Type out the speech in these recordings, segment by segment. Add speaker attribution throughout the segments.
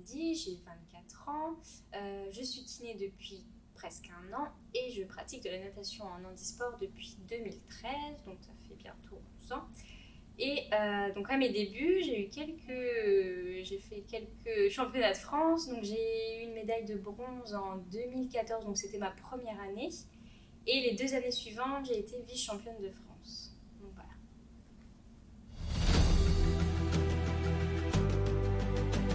Speaker 1: Cindy, j'ai 24 ans, je suis kiné depuis presque un an et je pratique de la natation en handisport depuis 2013, donc ça fait bientôt 11 ans. Et donc à mes débuts, j'ai fait quelques championnats de France, donc j'ai eu une médaille de bronze en 2014, donc c'était ma première année. Et les 2 années suivantes, j'ai été vice-championne de France. Donc voilà.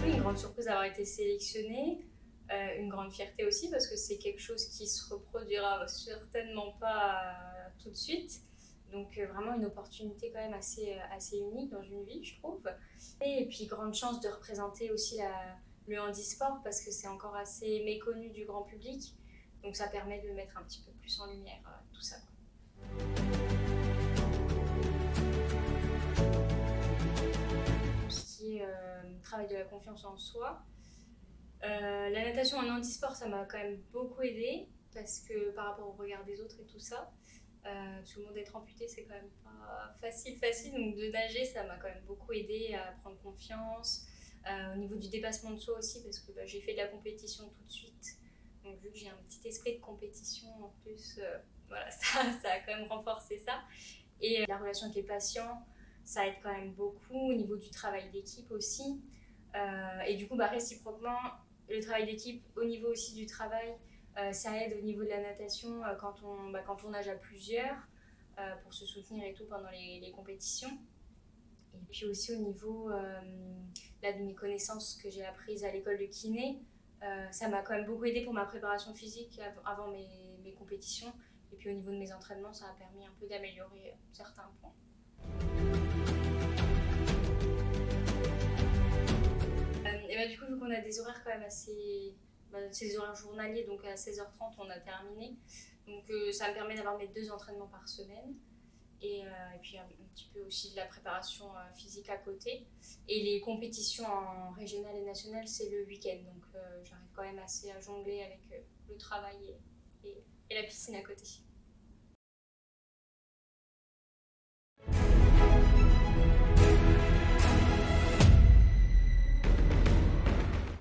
Speaker 1: Oui, une grande surprise d'avoir été sélectionnée, une grande fierté aussi parce que c'est quelque chose qui se reproduira certainement pas tout de suite. Donc vraiment une opportunité quand même assez unique dans une vie, je trouve. Et puis grande chance de représenter aussi le handisport parce que c'est encore assez méconnu du grand public. Donc ça permet de mettre un petit peu plus en lumière tout ça. Tout ce qui est travail de la confiance en soi. La natation en handisport, ça m'a quand même beaucoup aidée parce que par rapport au regard des autres et tout ça, parce que le monde d'être amputé, c'est quand même pas facile. Donc de nager, ça m'a quand même beaucoup aidé à prendre confiance. Au niveau du dépassement de soi aussi, parce que j'ai fait de la compétition tout de suite. Donc vu que j'ai un petit esprit de compétition en plus, voilà, ça a quand même renforcé ça. Et la relation avec les patients, ça aide quand même beaucoup au niveau du travail d'équipe aussi. Et du coup, réciproquement, le travail d'équipe au niveau aussi du travail, ça aide au niveau de la natation quand on nage à plusieurs pour se soutenir et tout pendant les compétitions. Et puis aussi au niveau de mes connaissances que j'ai apprises à l'école de kiné, ça m'a quand même beaucoup aidé pour ma préparation physique avant mes compétitions. Et puis au niveau de mes entraînements, ça a permis un peu d'améliorer certains points. Et du coup, vu qu'on a des horaires quand même c'est des horaires journaliers, donc à 16h30 on a terminé. Donc ça me permet d'avoir mes 2 entraînements par semaine. Et puis un petit peu aussi de la préparation physique à côté. Et les compétitions en régional et national, c'est le week-end. Donc j'arrive quand même assez à jongler avec le travail et la piscine à côté.